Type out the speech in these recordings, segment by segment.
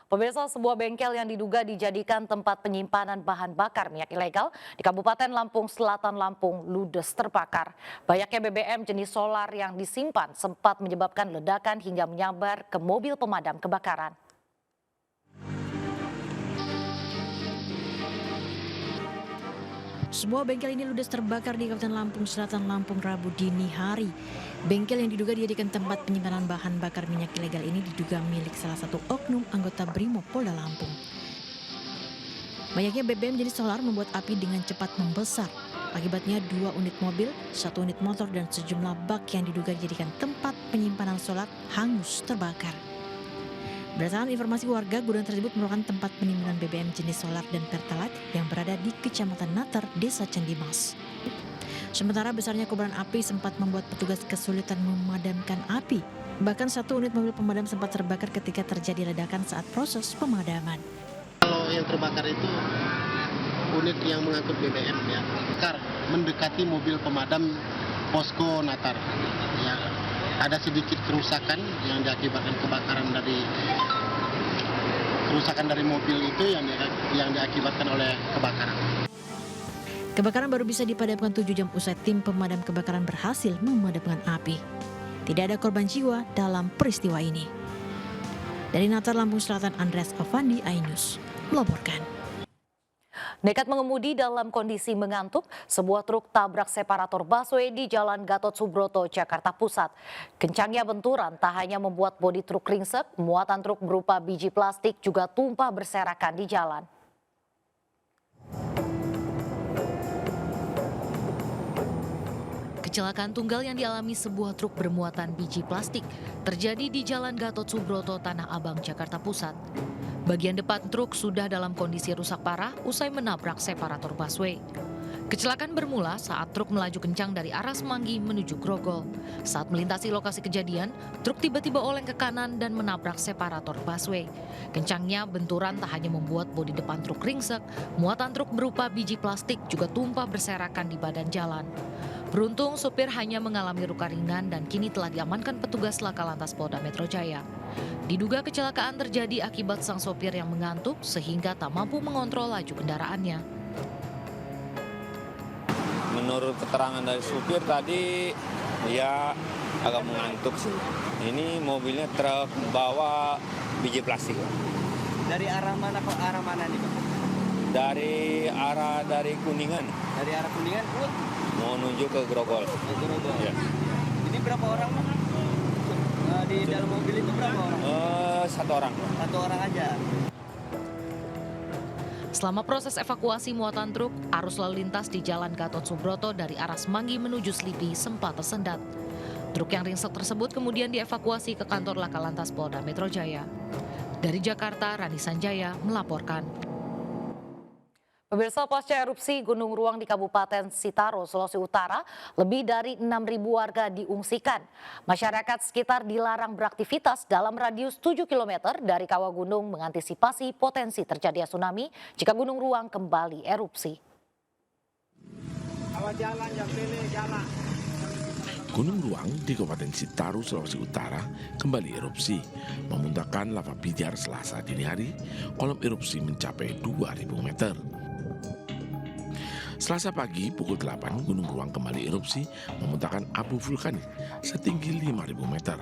Pemirsa, sebuah bengkel yang diduga dijadikan tempat penyimpanan bahan bakar minyak ilegal di Kabupaten Lampung Selatan, Lampung, ludes terbakar. Banyaknya BBM jenis solar yang disimpan sempat menyebabkan ledakan hingga menyambar ke mobil pemadam kebakaran. Sebuah bengkel ini ludes terbakar di Kabupaten Lampung Selatan, Lampung, Rabu dini hari. Bengkel yang diduga dijadikan tempat penyimpanan bahan bakar minyak ilegal ini diduga milik salah satu oknum anggota Brimob Polda Lampung. Banyaknya BBM jenis solar membuat api dengan cepat membesar. Akibatnya 2 unit mobil, 1 unit motor, dan sejumlah bak yang diduga dijadikan tempat penyimpanan solar hangus terbakar. Berdasarkan informasi warga, gudang tersebut merupakan tempat penimbunan BBM jenis solar dan pertalite yang berada di Kecamatan Natar, Desa Candimas. Sementara besarnya kobaran api sempat membuat petugas kesulitan memadamkan api. Bahkan 1 unit mobil pemadam sempat terbakar ketika terjadi ledakan saat proses pemadaman. Kalau yang terbakar itu unit yang mengangkut BBM ya, mendekati mobil pemadam posko Natar. Ya, ada sedikit kerusakan yang diakibatkan dari mobil itu yang diakibatkan oleh kebakaran. Kebakaran baru bisa dipadamkan 7 jam usai tim pemadam kebakaran berhasil memadamkan api. Tidak ada korban jiwa dalam peristiwa ini. Dari Natar, Lampung Selatan, Andreas Avandi, iNews melaporkan. Nekat mengemudi dalam kondisi mengantuk, sebuah truk tabrak separator busway di Jalan Gatot Subroto, Jakarta Pusat. Kencangnya benturan tak hanya membuat bodi truk ringsek, muatan truk berupa biji plastik juga tumpah berserakan di jalan. Kecelakaan tunggal yang dialami sebuah truk bermuatan biji plastik terjadi di Jalan Gatot Subroto, Tanah Abang, Jakarta Pusat. Bagian depan truk sudah dalam kondisi rusak parah usai menabrak separator busway. Kecelakaan bermula saat truk melaju kencang dari arah Semanggi menuju Grogol. Saat melintasi lokasi kejadian, truk tiba-tiba oleng ke kanan dan menabrak separator busway. Kencangnya benturan tak hanya membuat bodi depan truk ringsek, muatan truk berupa biji plastik juga tumpah berserakan di badan jalan. Beruntung supir hanya mengalami luka ringan dan kini telah diamankan petugas Laka Lantas Polda Metro Jaya. Diduga kecelakaan terjadi akibat sang sopir yang mengantuk sehingga tak mampu mengontrol laju kendaraannya. Menurut keterangan dari supir tadi, ya agak mengantuk sih. Ini mobilnya truk bawa biji plastik. Dari arah mana ke arah mana nih, Pak? Dari Kuningan. Dari arah Kuningan pun Mau menuju ke Grogol. ke Grogol. Ya. Ini berapa orang, Pak? Di dalam mobil itu berapa orang? 1 orang. 1 orang aja. Selama proses evakuasi muatan truk, arus lalu lintas di Jalan Gatot Subroto dari arah Semanggi menuju Slipi sempat tersendat. Truk yang ringsek tersebut kemudian dievakuasi ke kantor Laka Lantas Polda Metro Jaya. Dari Jakarta, Rani Sanjaya melaporkan. Pemirsa, pasca erupsi Gunung Ruang di Kabupaten Sitaro, Sulawesi Utara, lebih dari 6.000 warga diungsikan. Masyarakat sekitar dilarang beraktivitas dalam radius 7 km dari kawah gunung mengantisipasi potensi terjadinya tsunami jika Gunung Ruang kembali erupsi. Gunung Ruang di Kabupaten Sitaro, Sulawesi Utara kembali erupsi, memuntahkan lava pijar Selasa dini hari. Kolom erupsi mencapai 2.000 meter. Selasa pagi pukul 8, Gunung Ruang kembali erupsi, memuntahkan abu vulkanik setinggi 5.000 meter.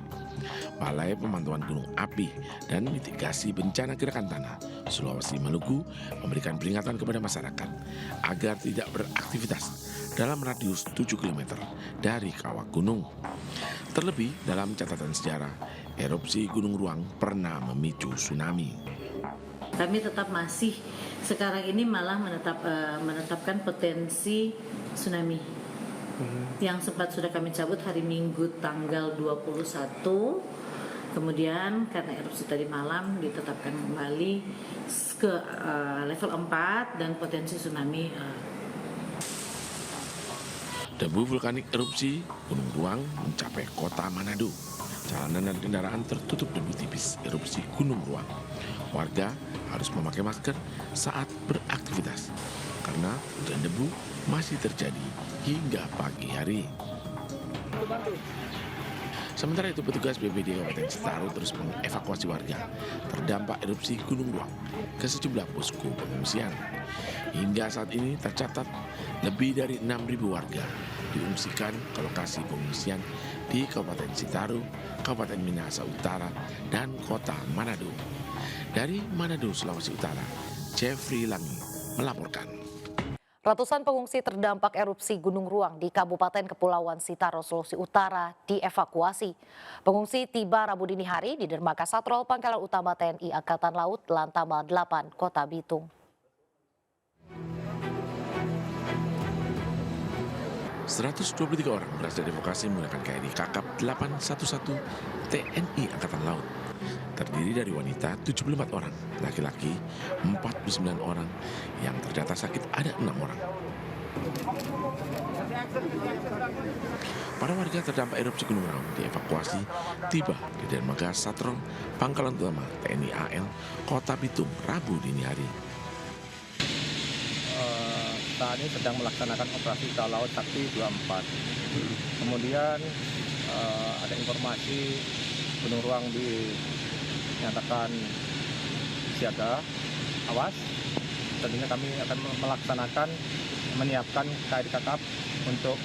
Balai Pemantauan Gunung Api dan Mitigasi Bencana Gerakan Tanah Sulawesi Maluku memberikan peringatan kepada masyarakat agar tidak beraktivitas dalam radius 7 km dari kawah gunung. Terlebih dalam catatan sejarah, erupsi Gunung Ruang pernah memicu tsunami. Kami tetap masih sekarang ini malah menetapkan potensi tsunami yang sempat sudah kami cabut hari Minggu tanggal 21. Kemudian karena erupsi tadi malam ditetapkan kembali ke level 4 dan potensi tsunami. Debu vulkanik erupsi Gunung Ruang mencapai kota Manado. Jalanan dan kendaraan tertutup debu tipis erupsi Gunung Ruang. Warga harus memakai masker saat beraktivitas karena hujan debu masih terjadi hingga pagi hari. Sementara itu petugas BPBD Kabupaten Citarum terus mengevakuasi warga terdampak erupsi Gunung Ruang ke sejumlah posko pengungsian. Hingga saat ini tercatat lebih dari 6.000 warga diungsikan ke lokasi pengungsian di Kabupaten Citarum, Kabupaten Minahasa Utara, dan Kota Manado. Dari Manado, Sulawesi Utara, Jeffrey Langi melaporkan. Ratusan pengungsi terdampak erupsi Gunung Ruang di Kabupaten Kepulauan Sitaro, Sulawesi Utara dievakuasi. Pengungsi tiba Rabu dini hari di Dermaga Satrol Pangkalan Utama TNI Angkatan Laut Lantamal 8, Kota Bitung. ...123 orang berhasil dievakuasi menggunakan KRI Kakap 811 TNI Angkatan Laut. Terdiri dari wanita 74 orang, laki-laki 49 orang, yang terdata sakit ada 6 orang. Para warga terdampak erupsi Gunung Ruang dievakuasi tiba di Dermaga Satrol Pangkalan Utama TNI AL Kota Bitung Rabu dini hari. Saat ini sedang melaksanakan operasi Kawal Laut Sakti 24. Kemudian ada informasi Gunung Ruang dinyatakan siaga, awas. Tentunya kami akan menyiapkan KRI Kakap untuk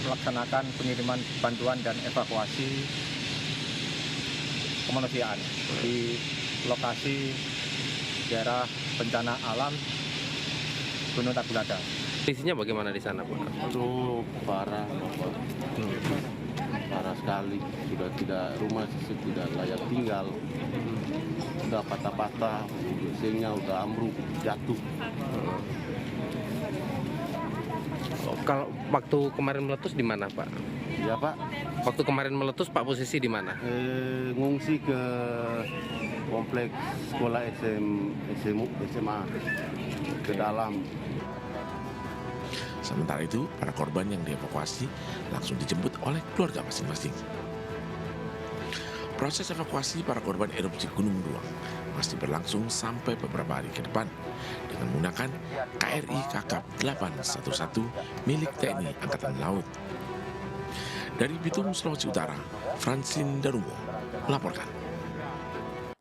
melaksanakan pengiriman bantuan dan evakuasi kemanusiaan di lokasi daerah bencana alam Gunung Tagulada. Kondisinya bagaimana di sana, Pak? Aduh, parah, Bapak. Parah sekali. Sudah rumah tidak layak tinggal. Sudah patah-patah, biasanya udah ambruk, jatuh. Kalau waktu kemarin meletus di mana, Pak? Ya, Pak. Waktu kemarin meletus, Pak, posisi di mana? Ngungsi ke kompleks sekolah SMA ke dalam. Sementara itu, para korban yang dievakuasi langsung dijemput oleh keluarga masing-masing. Proses evakuasi para korban erupsi Gunung Ruang masih berlangsung sampai beberapa hari ke depan dengan menggunakan KRI Kakap 811 milik TNI Angkatan Laut. Dari Bitung, Sulawesi Utara, Francine Darungo melaporkan.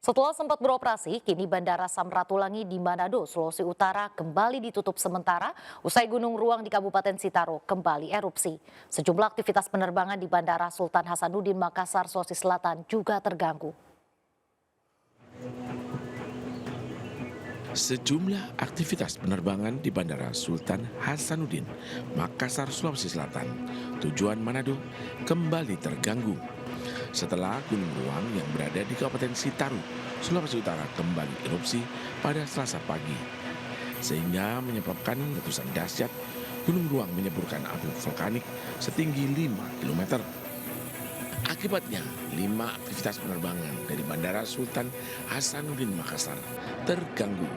Setelah sempat beroperasi, kini Bandara Samratulangi di Manado, Sulawesi Utara kembali ditutup sementara usai Gunung Ruang di Kabupaten Sitaro kembali erupsi. Sejumlah aktivitas penerbangan di Bandara Sultan Hasanuddin Makassar, Sulawesi Selatan juga terganggu. Sejumlah aktivitas penerbangan di Bandara Sultan Hasanuddin Makassar, Sulawesi Selatan, tujuan Manado, kembali terganggu setelah Gunung Ruang yang berada di Kabupaten Sitaro, Sulawesi Utara kembali erupsi pada Selasa pagi, sehingga menyebabkan letusan dahsyat. Gunung Ruang menyeburkan abu vulkanik setinggi 5 km. Akibatnya, 5 aktivitas penerbangan dari Bandara Sultan Hasanuddin Makassar terganggu.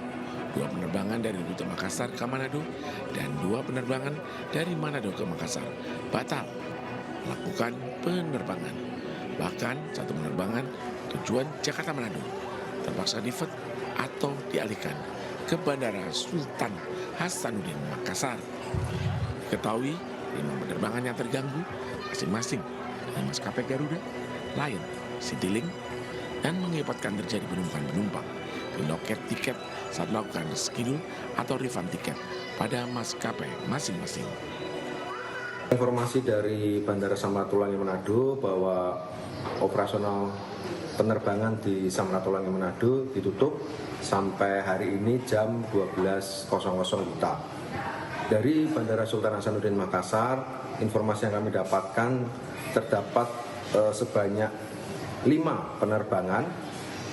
2 penerbangan dari rute Makassar ke Manado dan 2 penerbangan dari Manado ke Makassar batal melakukan penerbangan. Bahkan 1 penerbangan tujuan Jakarta Manado terpaksa divert atau dialihkan ke Bandara Sultan Hasanuddin Makassar. Diketahui 5 penerbangan yang terganggu masing-masing dari maskapai Garuda, Lion, Citylink, dan mengakibatkan terjadi penumpukan penumpang di loket tiket saat melakukan reschedule atau refund tiket pada maskapai masing-masing. Informasi dari Bandara Samratulangi Manado bahwa operasional penerbangan di Samratulangi Manado ditutup sampai hari ini jam 12.00 WITA. Dari Bandara Sultan Hasanuddin Makassar, informasi yang kami dapatkan terdapat sebanyak 5 penerbangan,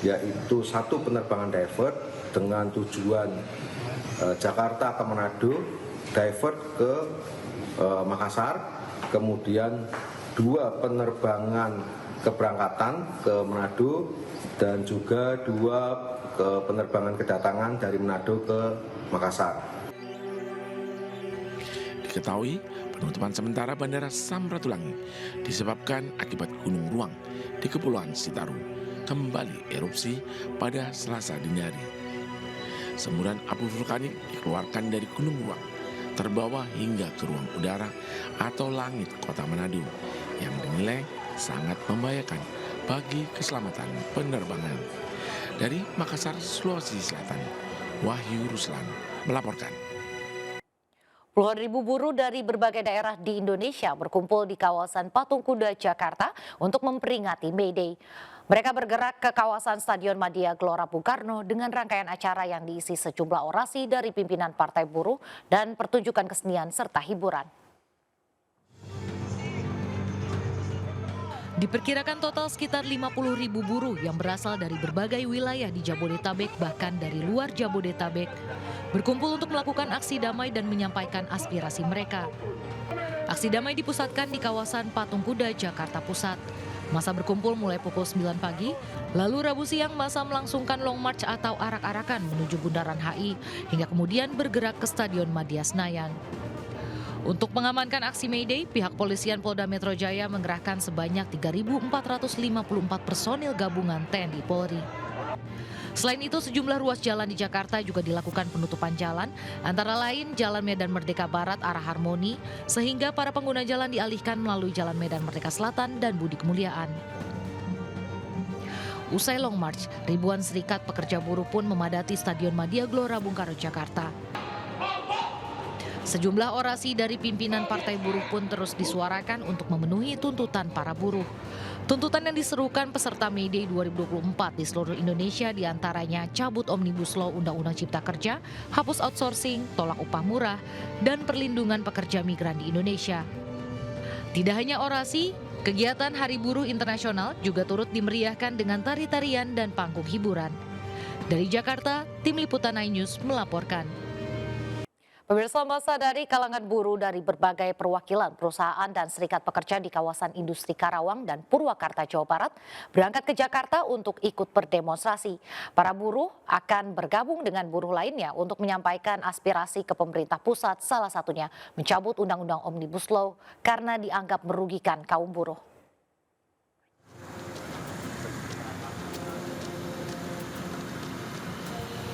yaitu 1 penerbangan divert dengan tujuan Jakarta ke Manado, divert ke Makassar, kemudian 2 penerbangan keberangkatan ke Manado dan juga 2 penerbangan kedatangan dari Manado ke Makassar. Diketahui penutupan sementara Bandara Samratulangi disebabkan akibat Gunung Ruang di Kepulauan Sitaro kembali erupsi pada Selasa dini hari. Semburan abu vulkanik dikeluarkan dari Gunung Ruang terbawa hingga ke ruang udara atau langit kota Manado yang dinilai sangat membahayakan bagi keselamatan penerbangan. Dari Makassar, Sulawesi Selatan, Wahyu Ruslan melaporkan. Puluhan ribu buruh dari berbagai daerah di Indonesia berkumpul di kawasan Patung Kuda, Jakarta untuk memperingati May Day. Mereka bergerak ke kawasan Stadion Madia Gelora Bung Karno dengan rangkaian acara yang diisi sejumlah orasi dari pimpinan partai buruh dan pertunjukan kesenian serta hiburan. Diperkirakan total sekitar 50.000 buruh yang berasal dari berbagai wilayah di Jabodetabek bahkan dari luar Jabodetabek berkumpul untuk melakukan aksi damai dan menyampaikan aspirasi mereka. Aksi damai dipusatkan di kawasan Patung Kuda, Jakarta Pusat. Masa berkumpul mulai pukul 9 pagi, lalu Rabu siang masa melangsungkan long march atau arak-arakan menuju Bundaran HI hingga kemudian bergerak ke Stadion Madia Senayan. Untuk mengamankan aksi May Day, pihak Polisian Polda Metro Jaya mengerahkan sebanyak 3.454 personil gabungan TNI Polri. Selain itu, sejumlah ruas jalan di Jakarta juga dilakukan penutupan jalan, antara lain Jalan Medan Merdeka Barat arah Harmoni, sehingga para pengguna jalan dialihkan melalui Jalan Medan Merdeka Selatan dan Budi Kemuliaan. Usai long march, ribuan serikat pekerja buruh pun memadati Stadion Madia Gelora Bung Karno, Jakarta. Sejumlah orasi dari pimpinan partai buruh pun terus disuarakan untuk memenuhi tuntutan para buruh. Tuntutan yang diserukan peserta May Day 2024 di seluruh Indonesia diantaranya cabut Omnibus Law Undang-Undang Cipta Kerja, hapus outsourcing, tolak upah murah, dan perlindungan pekerja migran di Indonesia. Tidak hanya orasi, kegiatan Hari Buruh Internasional juga turut dimeriahkan dengan tari-tarian dan panggung hiburan. Dari Jakarta, Tim Liputan iNews melaporkan. Pemirsa, massa dari kalangan buruh dari berbagai perwakilan perusahaan dan serikat pekerja di kawasan industri Karawang dan Purwakarta, Jawa Barat berangkat ke Jakarta untuk ikut berdemonstrasi. Para buruh akan bergabung dengan buruh lainnya untuk menyampaikan aspirasi ke pemerintah pusat, salah satunya mencabut Undang-Undang Omnibus Law karena dianggap merugikan kaum buruh.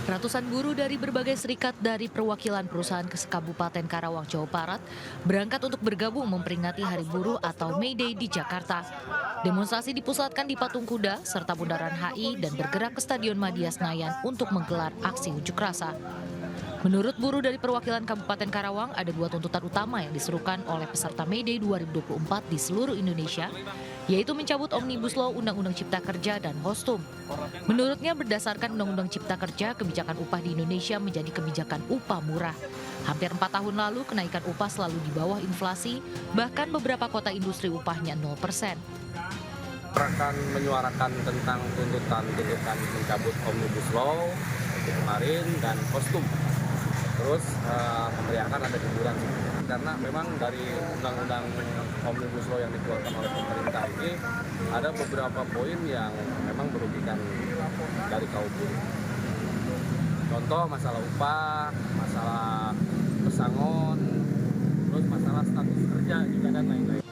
Ratusan buruh dari berbagai serikat dari perwakilan perusahaan Kabupaten Karawang, Jawa Barat berangkat untuk bergabung memperingati Hari Buruh atau May Day di Jakarta. Demonstrasi dipusatkan di Patung Kuda serta Bundaran HI dan bergerak ke Stadion Madia Senayan untuk menggelar aksi unjuk rasa. Menurut buruh dari perwakilan Kabupaten Karawang, ada dua tuntutan utama yang diserukan oleh peserta May Day 2024 di seluruh Indonesia, yaitu mencabut Omnibus Law Undang-Undang Cipta Kerja dan Kostum. Menurutnya berdasarkan Undang-Undang Cipta Kerja, kebijakan upah di Indonesia menjadi kebijakan upah murah. Hampir 4 tahun lalu kenaikan upah selalu di bawah inflasi, bahkan beberapa kota industri upahnya 0%. Akan menyuarakan tentang tuntutan mencabut Omnibus Law kemarin dan Kostum. Terus memeriahkan ada hiburan karena memang dari undang-undang Omnibus Law yang dikeluarkan oleh pemerintah ini ada beberapa poin yang memang merugikan dari kaum buruh. Contoh masalah upah, masalah pesangon, terus masalah status kerja juga dan lain-lain.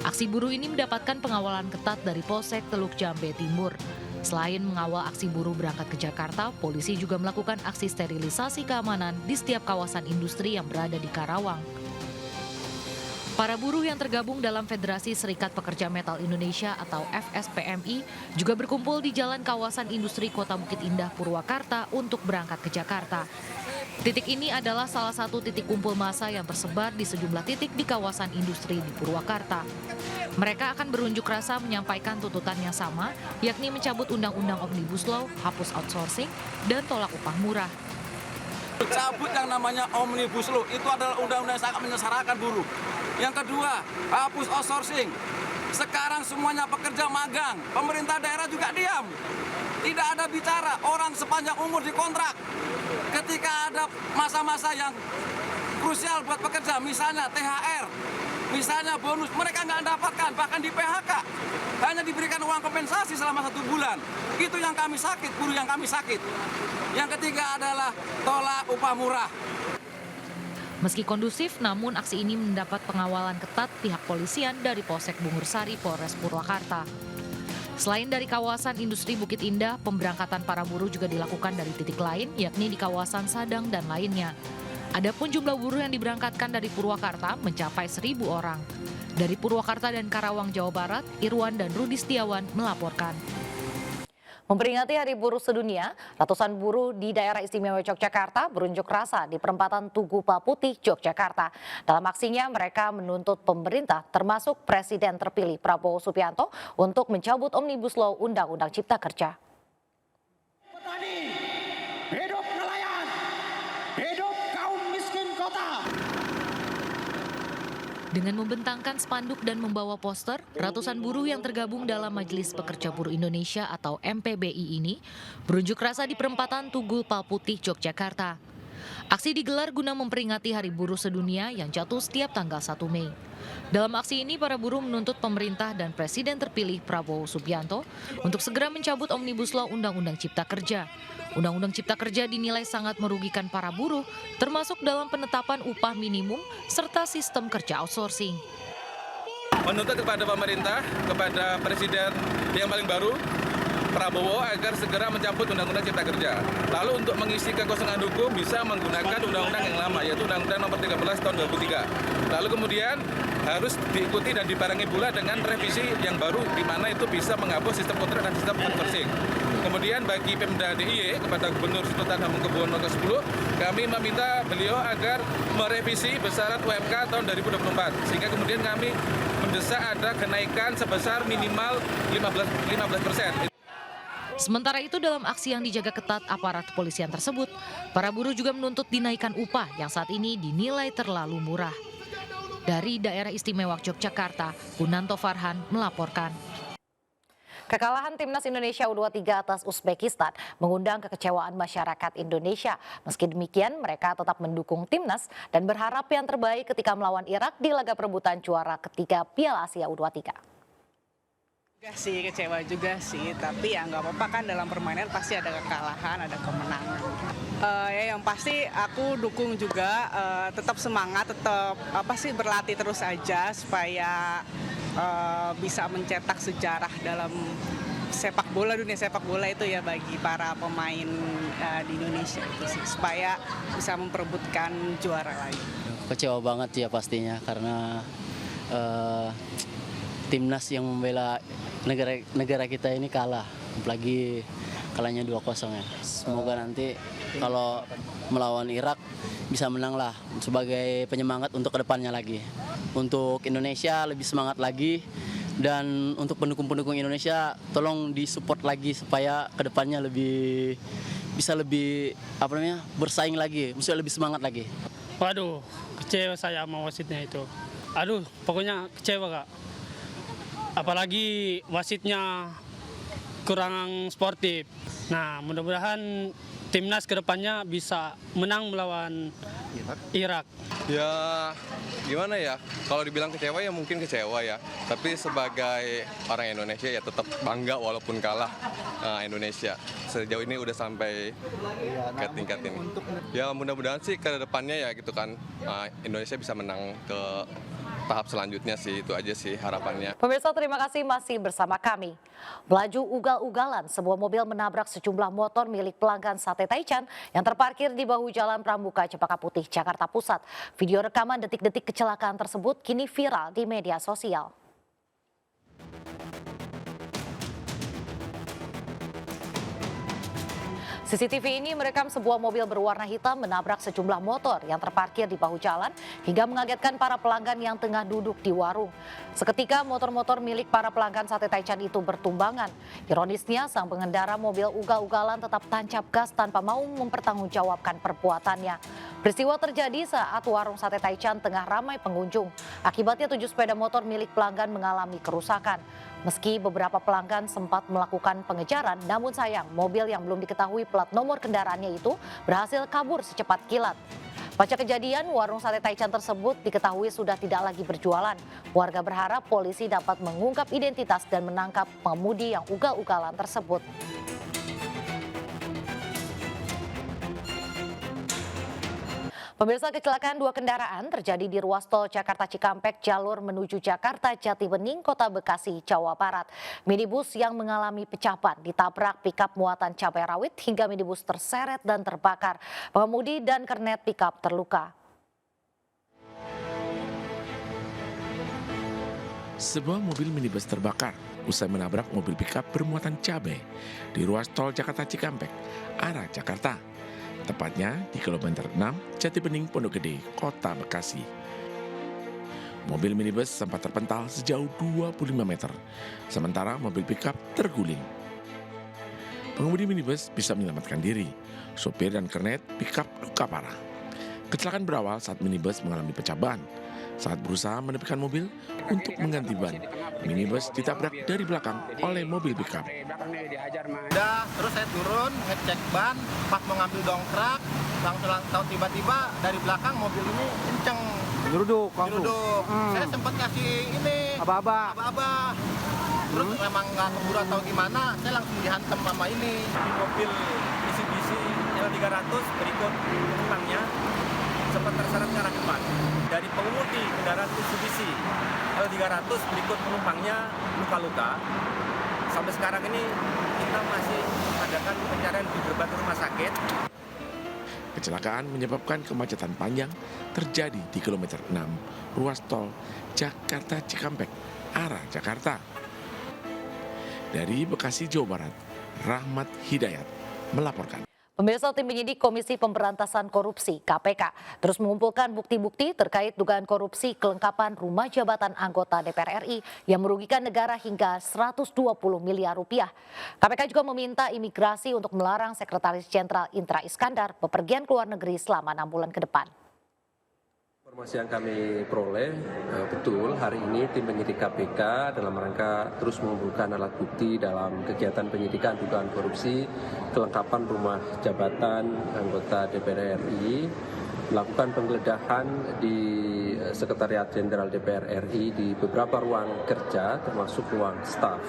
Aksi buruh ini mendapatkan pengawalan ketat dari Polsek Teluk Jambe Timur. Selain mengawal aksi buruh berangkat ke Jakarta, polisi juga melakukan aksi sterilisasi keamanan di setiap kawasan industri yang berada di Karawang. Para buruh yang tergabung dalam Federasi Serikat Pekerja Metal Indonesia atau FSPMI juga berkumpul di Jalan Kawasan Industri Kota Bukit Indah, Purwakarta untuk berangkat ke Jakarta. Titik ini adalah salah satu titik kumpul massa yang tersebar di sejumlah titik di kawasan industri di Purwakarta. Mereka akan berunjuk rasa menyampaikan tuntutan yang sama, yakni mencabut Undang-Undang Omnibus Law, hapus outsourcing, dan tolak upah murah. Cabut yang namanya Omnibus Law, itu adalah undang-undang yang sangat menyengsarakan buruh. Yang kedua, hapus outsourcing. Sekarang semuanya pekerja magang, pemerintah daerah juga diam. Tidak ada bicara, orang sepanjang umur dikontrak. Ketika ada masa-masa yang krusial buat pekerja, misalnya THR, misalnya bonus, mereka nggak dapatkan, bahkan di PHK. Hanya diberikan uang kompensasi selama 1 bulan. Itu yang kami sakit, buruh yang kami sakit. Yang ketiga adalah tolak upah murah. Meski kondusif, namun aksi ini mendapat pengawalan ketat pihak polisian dari Polsek Bungursari, Polres Purwakarta. Selain dari kawasan industri Bukit Indah, pemberangkatan para buruh juga dilakukan dari titik lain, yakni di kawasan Sadang dan lainnya. Adapun jumlah buruh yang diberangkatkan dari Purwakarta mencapai 1.000 orang. Dari Purwakarta dan Karawang, Jawa Barat, Irwan dan Rudi Setiawan melaporkan. Memperingati Hari Buruh Sedunia, ratusan buruh di daerah istimewa Yogyakarta berunjuk rasa di perempatan Tugu Palputih, Yogyakarta. Dalam aksinya, mereka menuntut pemerintah termasuk Presiden terpilih Prabowo Subianto untuk mencabut Omnibus Law Undang-Undang Cipta Kerja. Petani, hidup nelayan, hidup kaum miskin kota. Dengan membentangkan spanduk dan membawa poster, ratusan buruh yang tergabung dalam Majelis Pekerja Buruh Indonesia atau MPBI ini berunjuk rasa di perempatan Tugu Palputih, Yogyakarta. Aksi digelar guna memperingati Hari Buruh Sedunia yang jatuh setiap tanggal 1 Mei. Dalam aksi ini, para buruh menuntut pemerintah dan Presiden terpilih Prabowo Subianto untuk segera mencabut Omnibus Law Undang-Undang Cipta Kerja. Undang-Undang Cipta Kerja dinilai sangat merugikan para buruh, termasuk dalam penetapan upah minimum serta sistem kerja outsourcing. Menuntut kepada pemerintah, kepada Presiden yang paling baru, Prabowo, agar segera mencabut Undang-Undang Cipta Kerja. Lalu untuk mengisi kekosongan hukum bisa menggunakan undang-undang yang lama, yaitu Undang-Undang Nomor 13 Tahun 2003. Lalu kemudian harus diikuti dan dibarengi pula dengan revisi yang baru, di mana itu bisa menghapus sistem kontrak dan sistem outsourcing. Kemudian bagi Pemda DIY kepada Gubernur Sultan Hamengkubuwono ke-10, kami meminta beliau agar merevisi besaran UMK tahun 2024, sehingga kemudian kami mendesak ada kenaikan sebesar minimal 15%. Sementara itu, dalam aksi yang dijaga ketat aparat kepolisian tersebut, para buruh juga menuntut dinaikkan upah yang saat ini dinilai terlalu murah. Dari daerah istimewa Yogyakarta, Gunanto Farhan melaporkan. Kekalahan Timnas Indonesia U23 atas Uzbekistan mengundang kekecewaan masyarakat Indonesia. Meski demikian, mereka tetap mendukung Timnas dan berharap yang terbaik ketika melawan Irak di laga perebutan juara ketiga Piala Asia U23. Kecewa juga sih, tapi ya nggak apa-apa kan, dalam permainan pasti ada kekalahan, ada kemenangan. Ya yang pasti aku dukung juga, tetap semangat, tetap berlatih terus aja supaya bisa mencetak sejarah dalam sepak bola, dunia sepak bola itu ya, bagi para pemain di Indonesia itu sih, supaya bisa memperebutkan juara lagi. Kecewa banget ya pastinya, karena timnas yang membela negara kita ini kalah, apalagi kalahnya 2-0 ya. Semoga nanti kalau melawan Irak bisa menang lah, sebagai penyemangat untuk kedepannya lagi. Untuk Indonesia lebih semangat lagi, dan untuk pendukung-pendukung Indonesia tolong disupport lagi supaya kedepannya bisa lebih bersaing lagi, bisa lebih semangat lagi. Waduh, kecewa saya sama wasitnya itu. Aduh, pokoknya kecewa Kak. Apalagi wasitnya kurang sportif. Nah, mudah-mudahan timnas kedepannya bisa menang melawan Irak. Ya, gimana ya? Kalau dibilang kecewa ya mungkin kecewa ya. Tapi sebagai orang Indonesia ya tetap bangga walaupun kalah Indonesia. Sejauh ini udah sampai ke tingkat ini. Ya mudah-mudahan sih ke depannya ya gitu kan, Indonesia bisa menang ke tahap selanjutnya sih, itu aja sih harapannya. Pemirsa, terima kasih masih bersama kami. Melaju ugal-ugalan, sebuah mobil menabrak sejumlah motor milik pelanggan Sate Taichan yang terparkir di bahu Jalan Pramuka Cempaka Putih, Jakarta Pusat. Video rekaman detik-detik kecelakaan tersebut kini viral di media sosial. CCTV ini merekam sebuah mobil berwarna hitam menabrak sejumlah motor yang terparkir di bahu jalan hingga mengagetkan para pelanggan yang tengah duduk di warung. Seketika motor-motor milik para pelanggan Sate Taichan itu bertumbangan. Ironisnya, sang pengendara mobil ugal-ugalan tetap tancap gas tanpa mau mempertanggungjawabkan perbuatannya. Peristiwa terjadi saat warung Sate Taichan tengah ramai pengunjung. Akibatnya 7 sepeda motor milik pelanggan mengalami kerusakan. Meski beberapa pelanggan sempat melakukan pengejaran, namun sayang mobil yang belum diketahui plat nomor kendaraannya itu berhasil kabur secepat kilat. Pasca kejadian, warung Sate Taichan tersebut diketahui sudah tidak lagi berjualan. Warga berharap polisi dapat mengungkap identitas dan menangkap pengemudi yang ugal-ugalan tersebut. Pemirsa, kecelakaan dua kendaraan terjadi di ruas tol Jakarta Cikampek jalur menuju Jakarta Jatibening, Kota Bekasi, Jawa Barat. Minibus yang mengalami pecah ban ditabrak pikap muatan cabai rawit hingga minibus terseret dan terbakar. Pengemudi dan kernet pikap terluka. Sebuah mobil minibus terbakar usai menabrak mobil pikap bermuatan cabai di ruas tol Jakarta Cikampek, arah Jakarta. Tepatnya di kilometer 6 Jatibening Pondok Gede, Kota Bekasi. Mobil minibus sempat terpental sejauh 25 meter, sementara mobil pikap terguling. Pengemudi minibus bisa menyelamatkan diri, sopir dan kernet pikap luka parah. Kecelakaan berawal saat minibus mengalami pecah ban. Saat berusaha menepikan mobil untuk mengganti ban, minibus ditabrak dari belakang oleh mobil pikap. Udah, terus saya turun, ngecek ban, pas mau ngambil dongkrak, langsung tahu tiba-tiba dari belakang mobil ini kenceng. Geruduk langsung. Saya sempat kasih ini aba-aba. Terus memang nggak keburu atau gimana, saya langsung dihantam sama ini. Mobil Mitsubishi L300 berikut penumpangnya sempat terseret ke arah depan. Dari pengemudi kendaraan Mitsubishi L300 berikut penumpangnya luka-luka. Sampai sekarang ini kita masih mengadakan pencarian di berbagai rumah sakit. Kecelakaan menyebabkan kemacetan panjang terjadi di kilometer 6 ruas tol Jakarta Cikampek, arah Jakarta. Dari Bekasi, Jawa Barat, Rahmat Hidayat melaporkan. Pemirsa, tim penyidik Komisi Pemberantasan Korupsi (KPK) terus mengumpulkan bukti-bukti terkait dugaan korupsi kelengkapan rumah jabatan anggota DPR RI yang merugikan negara hingga 120 miliar rupiah. KPK juga meminta imigrasi untuk melarang Sekretaris Jenderal Indra Iskandar bepergian ke luar negeri selama 6 bulan ke depan. Informasi yang kami peroleh, betul hari ini tim penyidik KPK dalam rangka terus mengumpulkan alat bukti dalam kegiatan penyidikan dugaan korupsi kelengkapan rumah jabatan anggota DPR RI, melakukan penggeledahan di Sekretariat Jenderal DPR RI di beberapa ruang kerja termasuk ruang staf.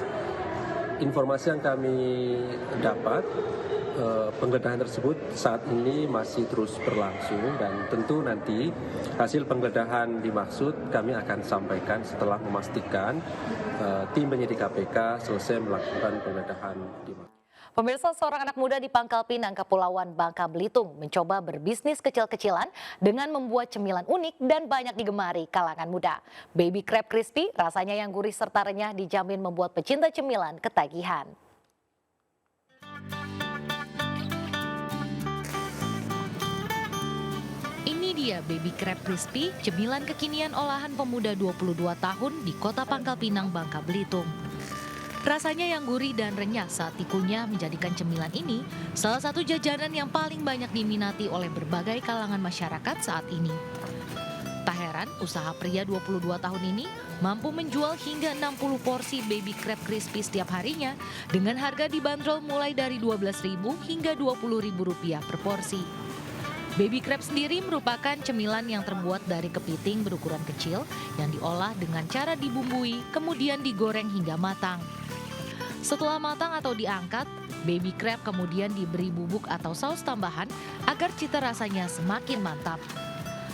Informasi yang kami dapat, penggeledahan tersebut saat ini masih terus berlangsung dan tentu nanti hasil penggeledahan dimaksud kami akan sampaikan setelah memastikan tim penyidik KPK selesai melakukan penggeledahan dimaksud. Pemirsa, seorang anak muda di Pangkal Pinang, Kepulauan Bangka Belitung mencoba berbisnis kecil-kecilan dengan membuat cemilan unik dan banyak digemari kalangan muda. Baby crab crispy rasanya yang gurih serta renyah dijamin membuat pecinta cemilan ketagihan. Ini dia Baby Crab Crispy, cemilan kekinian olahan pemuda 22 tahun di Kota Pangkal Pinang, Bangka Belitung. Rasanya yang gurih dan renyah saat dikunyah menjadikan cemilan ini salah satu jajanan yang paling banyak diminati oleh berbagai kalangan masyarakat saat ini. Tak heran, usaha pria 22 tahun ini mampu menjual hingga 60 porsi Baby Crab Crispy setiap harinya dengan harga dibanderol mulai dari Rp12.000 hingga Rp20.000 per porsi. Baby crab sendiri merupakan cemilan yang terbuat dari kepiting berukuran kecil yang diolah dengan cara dibumbui kemudian digoreng hingga matang. Setelah matang atau diangkat, baby crab kemudian diberi bubuk atau saus tambahan agar cita rasanya semakin mantap.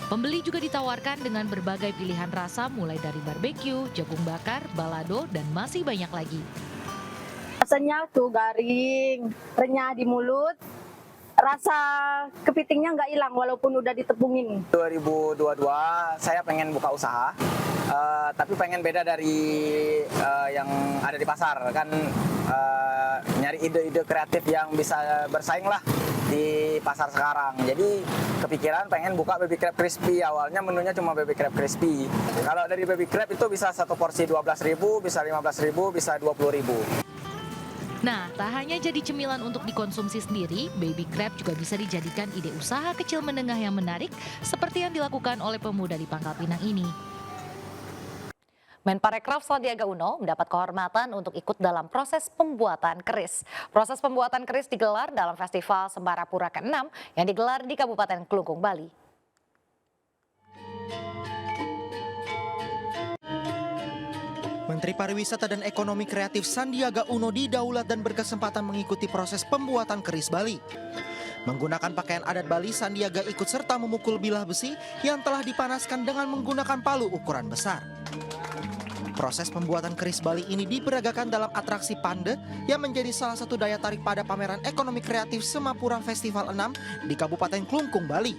Pembeli juga ditawarkan dengan berbagai pilihan rasa mulai dari barbeque, jagung bakar, balado, dan masih banyak lagi. Rasanya tuh garing, renyah di mulut. Rasa kepitingnya nggak hilang walaupun udah ditepungin. 2022 saya pengen buka usaha, tapi pengen beda dari yang ada di pasar kan, nyari ide-ide kreatif yang bisa bersaing lah di pasar sekarang. Jadi kepikiran pengen buka Baby Crab Crispy. Awalnya menunya cuma Baby Crab Crispy. Kalau dari Baby Crab itu bisa satu porsi 12.000, bisa 15.000, bisa 20.000. Nah, tak hanya jadi cemilan untuk dikonsumsi sendiri, baby crab juga bisa dijadikan ide usaha kecil menengah yang menarik seperti yang dilakukan oleh pemuda di Pangkal Pinang ini. Menparekraf Sandiaga Uno mendapat kehormatan untuk ikut dalam proses pembuatan keris. Proses pembuatan keris digelar dalam Festival Sembarapura ke-6 yang digelar di Kabupaten Kelungkung, Bali. Menteri Pariwisata dan Ekonomi Kreatif Sandiaga Uno didaulat dan berkesempatan mengikuti proses pembuatan keris Bali. Menggunakan pakaian adat Bali, Sandiaga ikut serta memukul bilah besi yang telah dipanaskan dengan menggunakan palu ukuran besar. Proses pembuatan keris Bali ini diperagakan dalam atraksi Pande yang menjadi salah satu daya tarik pada pameran ekonomi kreatif Semapura Festival 6 di Kabupaten Klungkung, Bali.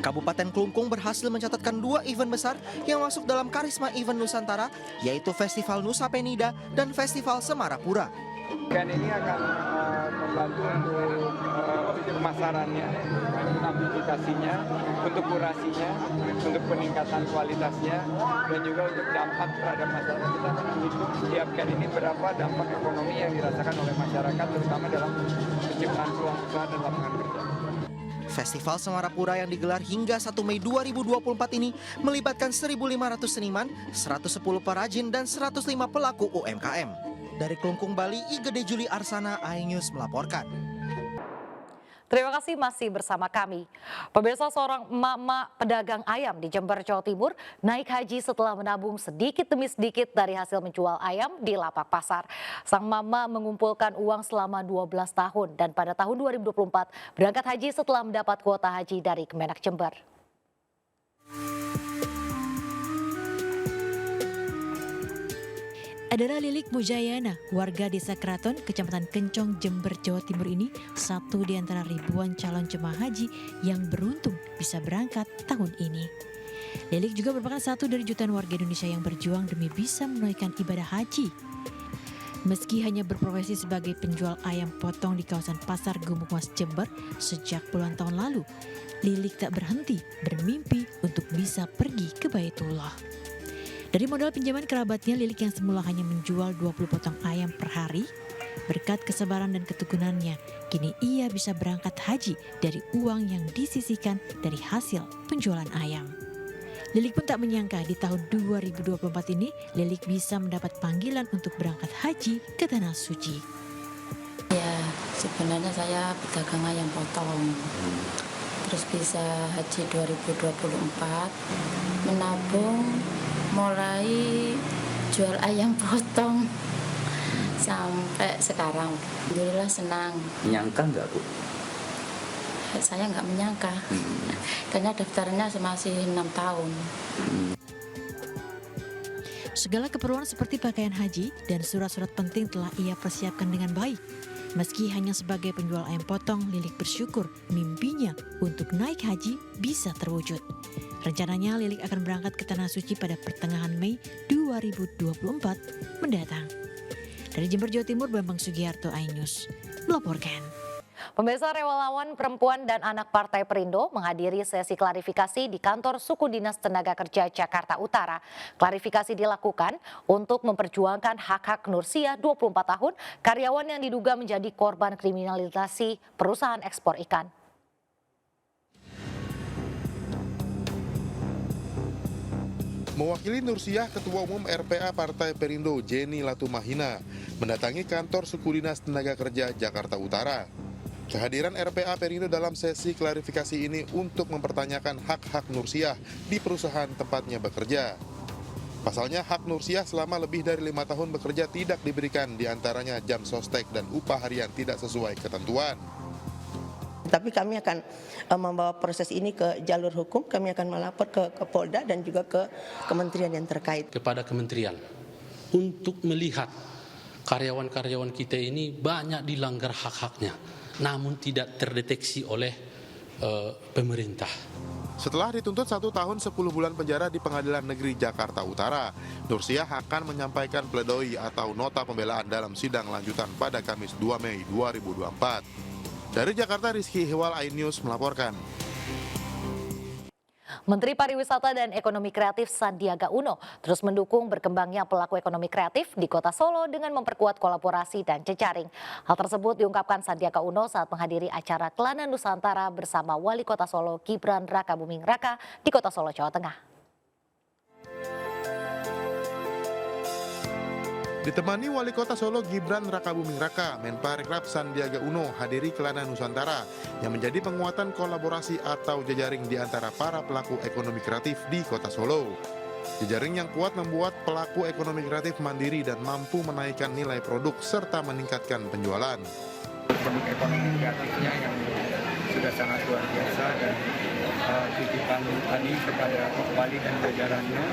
Kabupaten Klungkung berhasil mencatatkan 2 event besar yang masuk dalam karisma event Nusantara, yaitu Festival Nusa Penida dan Festival Semarapura. Event ini akan membantu untuk pemasarannya, untuk aplikasinya, untuk kurasinya, untuk peningkatan kualitasnya, dan juga untuk dampak terhadap masyarakat. Kita menghitung setiap event ini berapa dampak ekonomi yang dirasakan oleh masyarakat, terutama dalam penciptaan peluang usaha dan lapangan kerja. Festival Semarapura yang digelar hingga 1 Mei 2024 ini melibatkan 1.500 seniman, 110 perajin, dan 105 pelaku UMKM. Dari Klungkung, Bali, Igede Juli Arsana, iNews melaporkan. Terima kasih masih bersama kami. Pemirsa, seorang emak-emak pedagang ayam di Jember, Jawa Timur naik haji setelah menabung sedikit demi sedikit dari hasil menjual ayam di lapak pasar. Sang mama mengumpulkan uang selama 12 tahun dan pada tahun 2024 berangkat haji setelah mendapat kuota haji dari Kemenak Jember. Adalah Lilik Mujayana, warga desa Kraton, Kecamatan Kencong, Jember, Jawa Timur ini satu di antara ribuan calon jemaah haji yang beruntung bisa berangkat tahun ini. Lilik juga merupakan satu dari jutaan warga Indonesia yang berjuang demi bisa menunaikan ibadah haji. Meski hanya berprofesi sebagai penjual ayam potong di kawasan Pasar Gumukmas, Jember sejak puluhan tahun lalu, Lilik tak berhenti bermimpi untuk bisa pergi ke Baitullah. Dari modal pinjaman kerabatnya, Lilik yang semula hanya menjual 20 potong ayam per hari, berkat kesabaran dan ketekunannya, kini ia bisa berangkat haji dari uang yang disisihkan dari hasil penjualan ayam. Lilik pun tak menyangka di tahun 2024 ini, Lilik bisa mendapat panggilan untuk berangkat haji ke Tanah Suci. Ya, sebenarnya saya pedagang ayam potong. Terus bisa haji 2024, menabung mulai jual ayam potong sampai sekarang. Alhamdulillah senang. Menyangka nggak, Bu? Saya nggak menyangka, karena daftarnya masih 6 tahun. Segala keperluan seperti pakaian haji dan surat-surat penting telah ia persiapkan dengan baik. Meski hanya sebagai penjual ayam potong, Lilik bersyukur mimpinya untuk naik haji bisa terwujud. Rencananya Lilik akan berangkat ke Tanah Suci pada pertengahan Mei 2024 mendatang. Dari Jember, Jawa Timur, Bambang Sugiharto, iNews melaporkan. Pemirsa, relawan perempuan dan anak Partai Perindo menghadiri sesi klarifikasi di kantor Suku Dinas Tenaga Kerja Jakarta Utara. Klarifikasi dilakukan untuk memperjuangkan hak-hak Nursiah 24 tahun, karyawan yang diduga menjadi korban kriminalisasi perusahaan ekspor ikan. Mewakili Nursiah, Ketua Umum RPA Partai Perindo Jenny Latumahina mendatangi kantor Suku Dinas Tenaga Kerja Jakarta Utara. Kehadiran RPA Perindo dalam sesi klarifikasi ini untuk mempertanyakan hak-hak Nursiah di perusahaan tempatnya bekerja. Pasalnya hak Nursiah selama lebih dari 5 tahun bekerja tidak diberikan, diantaranya jam sostek dan upah harian tidak sesuai ketentuan. Tapi kami akan membawa proses ini ke jalur hukum, kami akan melapor ke Polda dan juga ke kementerian yang terkait. Kepada kementerian untuk melihat karyawan-karyawan kita ini banyak dilanggar hak-haknya, namun tidak terdeteksi oleh pemerintah. Setelah dituntut 1 tahun 10 bulan penjara di Pengadilan Negeri Jakarta Utara, Nursiah akan menyampaikan pledoi atau nota pembelaan dalam sidang lanjutan pada Kamis 2 Mei 2024. Dari Jakarta, Rizky Hewal, iNews melaporkan. Menteri Pariwisata dan Ekonomi Kreatif Sandiaga Uno terus mendukung berkembangnya pelaku ekonomi kreatif di Kota Solo dengan memperkuat kolaborasi dan jejaring. Hal tersebut diungkapkan Sandiaga Uno saat menghadiri acara Kelana Nusantara bersama Wali Kota Solo Gibran Rakabuming Raka di Kota Solo, Jawa Tengah. Ditemani Wali Kota Solo Gibran Rakabuming Raka, Menparekraf Sandiaga Uno hadiri Kelana Nusantara yang menjadi penguatan kolaborasi atau jejaring di antara para pelaku ekonomi kreatif di Kota Solo. Jejaring yang kuat membuat pelaku ekonomi kreatif mandiri dan mampu menaikkan nilai produk serta meningkatkan penjualan. produk ekonomi kreatifnya yang sudah sangat luar biasa, dan titipan tadi kepada Bali dan jajarannya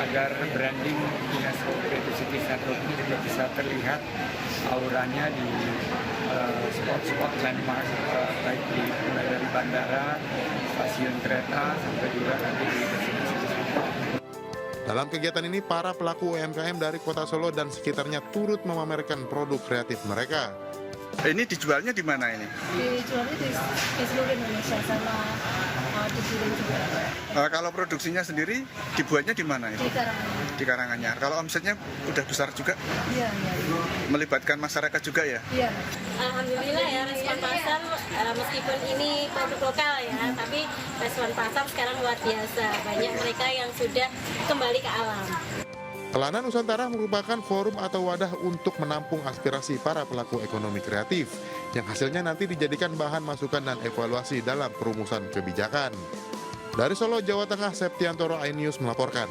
agar branding UNESCO Creative City Network ini juga bisa terlihat auranya di spot-spot landmark, baik mulai dari bandara, stasiun kereta, sampai juga nanti di destinasi wisata. Dalam kegiatan ini, para pelaku UMKM dari Kota Solo dan sekitarnya turut memamerkan produk kreatif mereka. Ini dijualnya di mana ini? Dijualnya di seluruh Indonesia sama dikirim juga. Kalau produksinya sendiri dibuatnya di mana itu? Di Karanganyar. Di Karanganyar. Kalau omsetnya udah besar juga? Iya. Melibatkan masyarakat juga ya? Iya. Alhamdulillah ya, respon pasar meskipun ini produk lokal ya, tapi respon pasar sekarang luar biasa. Banyak mereka yang sudah kembali ke alam. Telanan Nusantara merupakan forum atau wadah untuk menampung aspirasi para pelaku ekonomi kreatif, yang hasilnya nanti dijadikan bahan masukan dan evaluasi dalam perumusan kebijakan. Dari Solo, Jawa Tengah, Septiantoro, iNews melaporkan.